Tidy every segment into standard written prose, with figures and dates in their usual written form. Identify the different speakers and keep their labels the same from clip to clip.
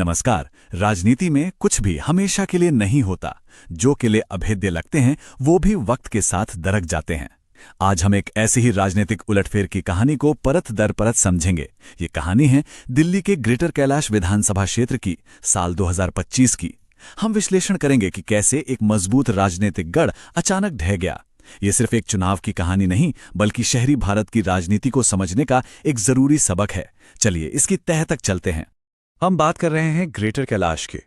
Speaker 1: नमस्कार। राजनीति में कुछ भी हमेशा के लिए नहीं होता। जो किले अभेद्य लगते हैं वो भी वक्त के साथ दरक जाते हैं। आज हम एक ऐसी ही राजनीतिक उलटफेर की कहानी को परत दर परत समझेंगे। ये कहानी है दिल्ली के ग्रेटर कैलाश विधानसभा क्षेत्र की, साल 2025 की। हम विश्लेषण करेंगे कि कैसे एक मजबूत राजनीतिक गढ़ अचानक ढह गया। ये सिर्फ एक चुनाव की कहानी नहीं, बल्कि शहरी भारत की राजनीति को समझने का एक जरूरी सबक है। चलिए इसकी तह तक चलते हैं।
Speaker 2: हम बात कर रहे हैं ग्रेटर कैलाश की।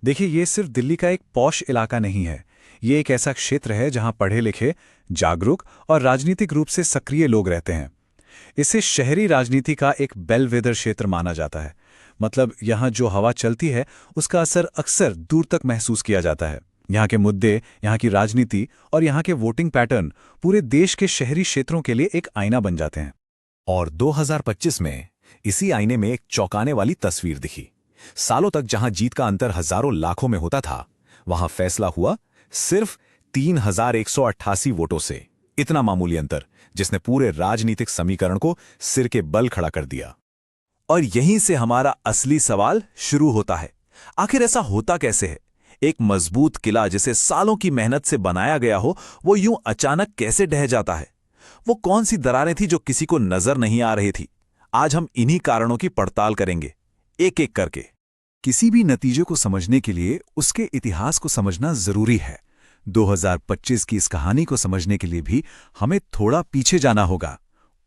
Speaker 2: देखिए, ये सिर्फ दिल्ली का एक पॉश इलाका नहीं है। ये एक ऐसा क्षेत्र है जहां पढ़े लिखे, जागरूक और राजनीतिक रूप से सक्रिय लोग रहते हैं। इसे शहरी राजनीति का एक बेलवेदर क्षेत्र माना जाता है। मतलब यहां जो हवा चलती है उसका असर अक्सर दूर तक महसूस किया जाता है। यहाँ के मुद्दे, यहाँ की राजनीति और यहाँ के वोटिंग पैटर्न पूरे देश के शहरी क्षेत्रों के लिए एक आईना बन जाते हैं।
Speaker 3: और 2025 में इसी आईने में एक चौंकाने वाली तस्वीर दिखी। सालों तक जहां जीत का अंतर हजारों लाखों में होता था, वहां फैसला हुआ सिर्फ 3,188 वोटों से। इतना मामूली अंतर जिसने पूरे राजनीतिक समीकरण को सिर के बल खड़ा कर दिया।
Speaker 2: और यहीं से हमारा असली सवाल शुरू होता है। आखिर ऐसा होता कैसे है? एक मजबूत किला जिसे सालों की मेहनत से बनाया गया हो, वो यूं अचानक कैसे ढह जाता है? वो कौन सी दरारें थी जो किसी को नजर नहीं आ रही थी? आज हम इन्हीं कारणों की पड़ताल करेंगे, एक एक करके।
Speaker 1: किसी भी नतीजे को समझने के लिए उसके इतिहास को समझना जरूरी है। 2025 की इस कहानी को समझने के लिए भी हमें थोड़ा पीछे जाना होगा,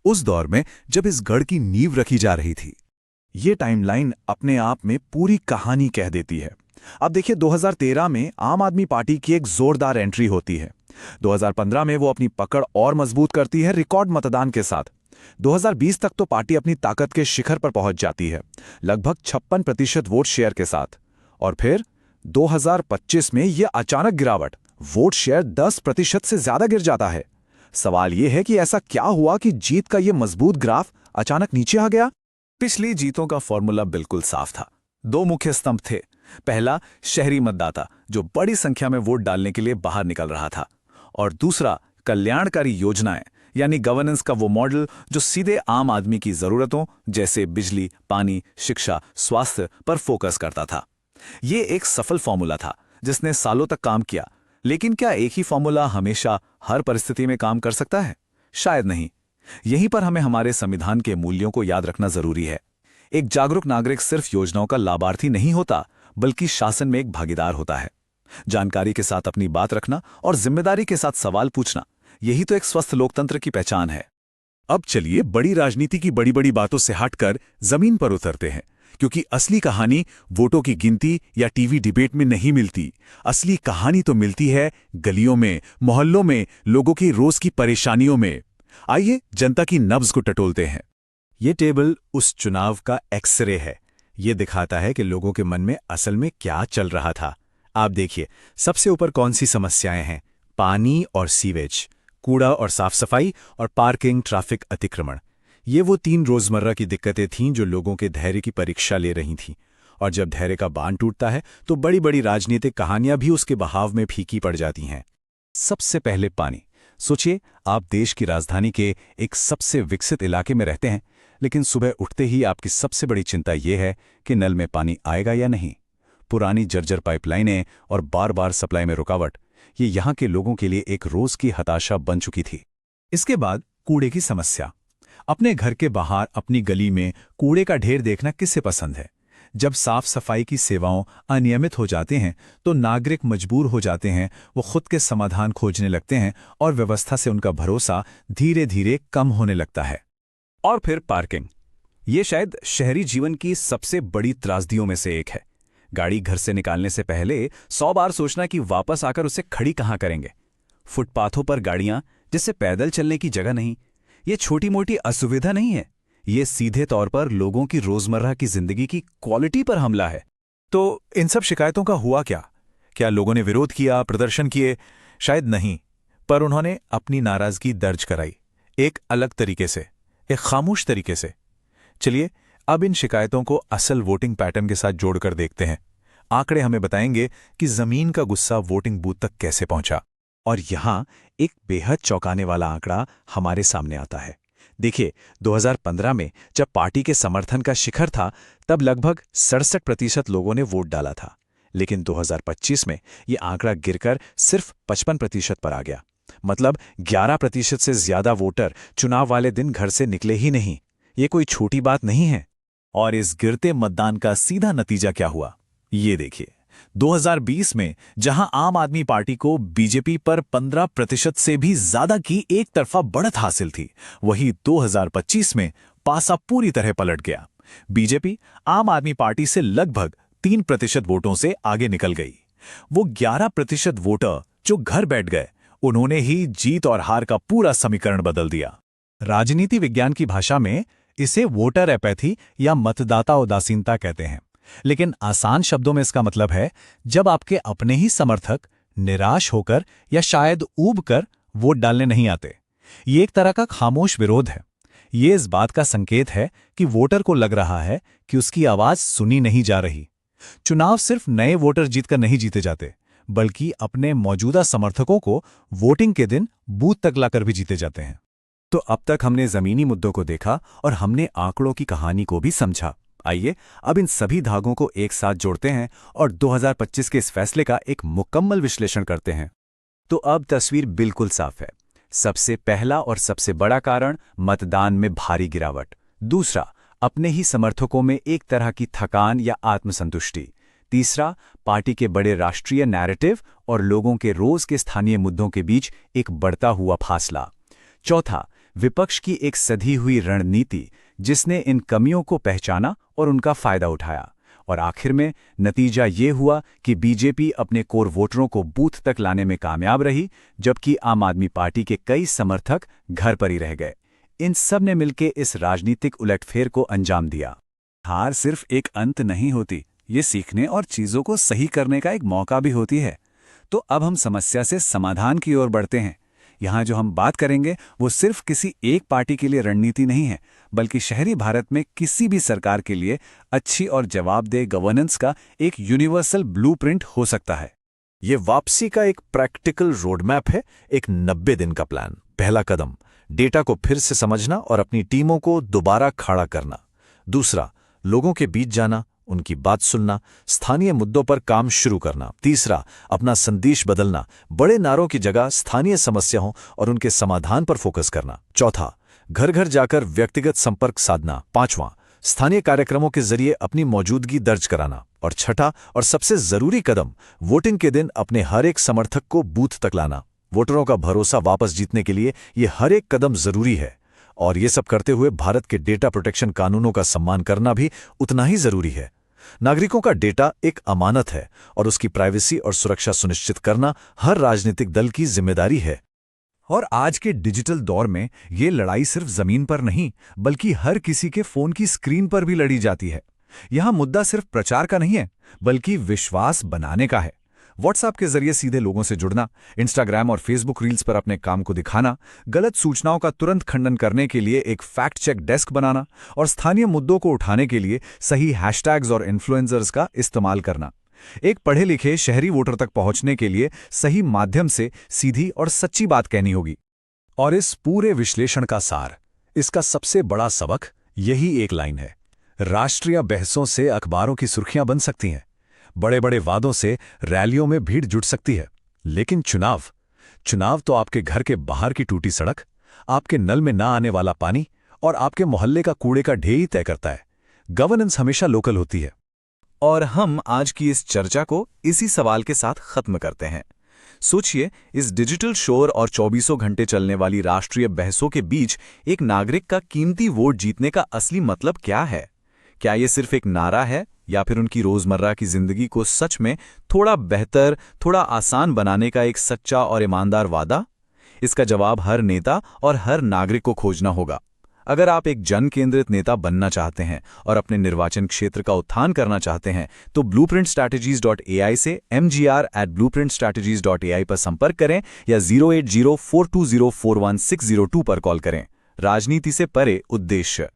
Speaker 1: उस दौर में जब इस गढ़ की नींव रखी जा रही थी।
Speaker 2: ये टाइमलाइन अपने आप में पूरी कहानी कह देती है। अब देखिए, 2013 में आम आदमी पार्टी की एक जोरदार एंट्री होती है। 2015 में वो अपनी पकड़ और मजबूत करती है रिकॉर्ड मतदान के साथ। 2020 तक तो पार्टी अपनी ताकत के शिखर पर पहुंच जाती है, लगभग 56% वोट शेयर के साथ। और फिर 2025 में यह अचानक गिरावट, वोट शेयर 10% से ज्यादा गिर जाता है। सवाल यह है कि ऐसा क्या हुआ कि जीत का यह मजबूत ग्राफ अचानक नीचे आ गया?
Speaker 3: पिछली जीतों का फॉर्मूला बिल्कुल साफ था। दो मुख्य स्तंभ थे। पहला, शहरी मतदाता जो बड़ी संख्या में वोट डालने के लिए बाहर निकल रहा था, और दूसरा, कल्याणकारी योजनाएं, यानी गवर्नेंस का वो मॉडल जो सीधे आम आदमी की जरूरतों जैसे बिजली, पानी, शिक्षा, स्वास्थ्य पर फोकस करता था। ये एक सफल फॉर्मूला था जिसने सालों तक काम किया। लेकिन क्या एक ही फॉर्मूला हमेशा हर परिस्थिति में काम कर सकता है? शायद नहीं। यहीं पर हमें हमारे संविधान के मूल्यों को याद रखना जरूरी है। एक जागरूक नागरिक सिर्फ योजनाओं का लाभार्थी नहीं होता, बल्कि शासन में एक भागीदार होता है। जानकारी के साथ अपनी बात रखना और जिम्मेदारी के साथ सवाल पूछना, यही तो एक स्वस्थ लोकतंत्र की पहचान है।
Speaker 1: अब चलिए बड़ी राजनीति की बड़ी बड़ी बातों से हटकर जमीन पर उतरते हैं, क्योंकि असली कहानी वोटों की गिनती या टीवी डिबेट में नहीं मिलती। असली कहानी तो मिलती है गलियों में, मोहल्लों में, लोगों की रोज की परेशानियों में। आइए जनता की नब्ज को टटोलते हैं।
Speaker 2: ये टेबल उस चुनाव का एक्सरे है। ये दिखाता है कि लोगों के मन में असल में क्या चल रहा था। आप देखिए, सबसे ऊपर कौन सी समस्याएं हैं? पानी और सीवेज, कूड़ा और साफ सफाई, और पार्किंग, ट्रैफिक, अतिक्रमण। ये वो 3 रोजमर्रा की दिक्कतें थीं जो लोगों के धैर्य की परीक्षा ले रही थीं। और जब धैर्य का बांध टूटता है तो बड़ी बड़ी राजनीतिक कहानियां भी उसके बहाव में फीकी पड़ जाती हैं। सबसे पहले पानी। सोचिए, आप देश की राजधानी के एक सबसे विकसित इलाके में रहते हैं, लेकिन सुबह उठते ही आपकी सबसे बड़ी चिंता यह है कि नल में पानी आएगा या नहीं। पुरानी जर्जर पाइपलाइनें और बार बार सप्लाई में रुकावट, ये यहाँ के लोगों के लिए एक रोज की हताशा बन चुकी थी। इसके बाद कूड़े की समस्या। अपने घर के बाहर, अपनी गली में कूड़े का ढेर देखना किसे पसंद है? जब साफ सफाई की सेवाओं अनियमित हो जाते हैं तो नागरिक मजबूर हो जाते हैं, वो खुद के समाधान खोजने लगते हैं और व्यवस्था से उनका भरोसा धीरे धीरे कम होने लगता है। और फिर पार्किंग। ये शायद शहरी जीवन की सबसे बड़ी त्रासदियों में से एक है। गाड़ी घर से निकालने से पहले 100 बार सोचना कि वापस आकर उसे खड़ी कहाँ करेंगे। फुटपाथों पर गाड़ियां जिससे पैदल चलने की जगह नहीं। ये छोटी मोटी असुविधा नहीं है, ये सीधे तौर पर लोगों की रोजमर्रा की जिंदगी की क्वालिटी पर हमला है। तो इन सब शिकायतों का हुआ क्या? क्या लोगों ने विरोध किया, प्रदर्शन किए? शायद नहीं, पर उन्होंने अपनी नाराजगी दर्ज कराई, एक अलग तरीके से, एक खामोश तरीके से। चलिए अब इन शिकायतों को असल वोटिंग पैटर्न के साथ जोड़कर देखते हैं। आंकड़े हमें बताएंगे कि जमीन का गुस्सा वोटिंग बूथ तक कैसे पहुंचा। और यहां एक बेहद चौंकाने वाला आंकड़ा हमारे सामने आता है। देखिए, 2015 में जब पार्टी के समर्थन का शिखर था, तब लगभग 67% लोगों ने वोट डाला था। लेकिन 2025 में ये आंकड़ा गिरकर सिर्फ 55% पर आ गया। मतलब 11% से ज्यादा वोटर चुनाव वाले दिन घर से निकले ही नहीं। ये कोई छोटी बात नहीं है।
Speaker 1: और इस गिरते मतदान का सीधा नतीजा क्या हुआ, ये देखिए। 2020 में जहां आम आदमी पार्टी को बीजेपी पर 15% से भी ज्यादा की एक तरफा बढ़त हासिल थी, वहीं 2025 में पासा पूरी तरह पलट गया। बीजेपी आम आदमी पार्टी से लगभग 3% वोटों से आगे निकल गई। वो 11% वोटर जो घर बैठ गए, उन्होंने ही जीत और हार का पूरा समीकरण बदल दिया।
Speaker 2: राजनीति विज्ञान की भाषा में इसे वोटर एपैथी या मतदाता उदासीनता कहते हैं। लेकिन आसान शब्दों में इसका मतलब है जब आपके अपने ही समर्थक निराश होकर या शायद ऊब कर वोट डालने नहीं आते। ये एक तरह का खामोश विरोध है। ये इस बात का संकेत है कि वोटर को लग रहा है कि उसकी आवाज सुनी नहीं जा रही। चुनाव सिर्फ नए वोटर जीतकर नहीं जीते जाते, बल्कि अपने मौजूदा समर्थकों को वोटिंग के दिन बूथ तक लाकर भी जीते जाते हैं।
Speaker 3: तो अब तक हमने जमीनी मुद्दों को देखा और हमने आंकड़ों की कहानी को भी समझा। आइए अब इन सभी धागों को एक साथ जोड़ते हैं और 2025 के इस फैसले का एक मुकम्मल विश्लेषण करते हैं। तो अब तस्वीर बिल्कुल साफ है। सबसे पहला और सबसे बड़ा कारण मतदान में भारी गिरावट। दूसरा, अपने ही समर्थकों में एक तरह की थकान या आत्मसंतुष्टि। तीसरा, पार्टी के बड़े राष्ट्रीय नैरेटिव और लोगों के रोज के स्थानीय मुद्दों के बीच एक बढ़ता हुआ फासला। चौथा, विपक्ष की एक सधी हुई रणनीति जिसने इन कमियों को पहचाना और उनका फायदा उठाया। और आखिर में नतीजा ये हुआ कि बीजेपी अपने कोर वोटरों को बूथ तक लाने में कामयाब रही, जबकि आम आदमी पार्टी के कई समर्थक घर पर ही रह गए। इन सब ने मिलकर इस राजनीतिक उलटफेर को अंजाम दिया।
Speaker 1: हार सिर्फ एक अंत नहीं होती, ये सीखने और चीजों को सही करने का एक मौका भी होती है। तो अब हम समस्या से समाधान की ओर बढ़ते हैं। यहाँ जो हम बात करेंगे वो सिर्फ किसी एक पार्टी के लिए रणनीति नहीं है, बल्कि शहरी भारत में किसी भी सरकार के लिए अच्छी और जवाबदेह गवर्नेंस का एक यूनिवर्सल ब्लूप्रिंट हो सकता है।
Speaker 2: ये वापसी का एक प्रैक्टिकल रोडमैप है, एक 90 दिन का प्लान। पहला कदम, डेटा को फिर से समझना और अपनी टीमों को दोबारा खड़ा करना। दूसरा, लोगों के बीच जाना, उनकी बात सुनना, स्थानीय मुद्दों पर काम शुरू करना। तीसरा, अपना संदेश बदलना, बड़े नारों की जगह स्थानीय समस्याओं और उनके समाधान पर फोकस करना। चौथा, घर घर जाकर व्यक्तिगत संपर्क साधना। पांचवां, स्थानीय कार्यक्रमों के जरिए अपनी मौजूदगी दर्ज कराना। और छठा और सबसे जरूरी कदम, वोटिंग के दिन अपने हर एक समर्थक को बूथ तक लाना। वोटरों का भरोसा वापस जीतने के लिए ये हर एक कदम जरूरी है। और ये सब करते हुए भारत के डेटा प्रोटेक्शन कानूनों का सम्मान करना भी उतना ही जरूरी है। नागरिकों का डेटा एक अमानत है और उसकी प्राइवेसी और सुरक्षा सुनिश्चित करना हर राजनीतिक दल की जिम्मेदारी है।
Speaker 3: और आज के डिजिटल दौर में ये लड़ाई सिर्फ जमीन पर नहीं, बल्कि हर किसी के फोन की स्क्रीन पर भी लड़ी जाती है। यहां मुद्दा सिर्फ प्रचार का नहीं है, बल्कि विश्वास बनाने का है। व्हाट्सएप के जरिए सीधे लोगों से जुड़ना, इंस्टाग्राम और फेसबुक रील्स पर अपने काम को दिखाना, गलत सूचनाओं का तुरंत खंडन करने के लिए एक फैक्ट चेक डेस्क बनाना और स्थानीय मुद्दों को उठाने के लिए सही हैशटैग्स और इन्फ्लुएंसर्स का इस्तेमाल करना। एक पढ़े लिखे शहरी वोटर तक पहुंचने के लिए सही माध्यम से सीधी और सच्ची बात कहनी होगी। और इस पूरे विश्लेषण का सार, इसका सबसे बड़ा सबक यही एक लाइन है। राष्ट्रीय बहसों से अखबारों की सुर्खियां बन सकती हैं, बड़े बड़े वादों से रैलियों में भीड़ जुट सकती है, लेकिन चुनाव तो आपके घर के बाहर की टूटी सड़क, आपके नल में ना आने वाला पानी और आपके मोहल्ले का कूड़े का ढेर ही तय करता है। गवर्नेंस हमेशा लोकल होती है।
Speaker 1: और हम आज की इस चर्चा को इसी सवाल के साथ खत्म करते हैं। सोचिए, इस डिजिटल शोर और 24 घंटे चलने वाली राष्ट्रीय बहसों के बीच एक नागरिक का कीमती वोट जीतने का असली मतलब क्या है? क्या ये सिर्फ एक नारा है या फिर उनकी रोजमर्रा की जिंदगी को सच में थोड़ा बेहतर, थोड़ा आसान बनाने का एक सच्चा और ईमानदार वादा? इसका जवाब हर नेता और हर नागरिक को खोजना होगा। अगर आप एक जन केंद्रित नेता बनना चाहते हैं और अपने निर्वाचन क्षेत्र का उत्थान करना चाहते हैं, तो blueprintstrategies.ai से mgr@blueprintstrategies.ai पर संपर्क करें या 08042041602 पर कॉल करें। राजनीति से परे उद्देश्य।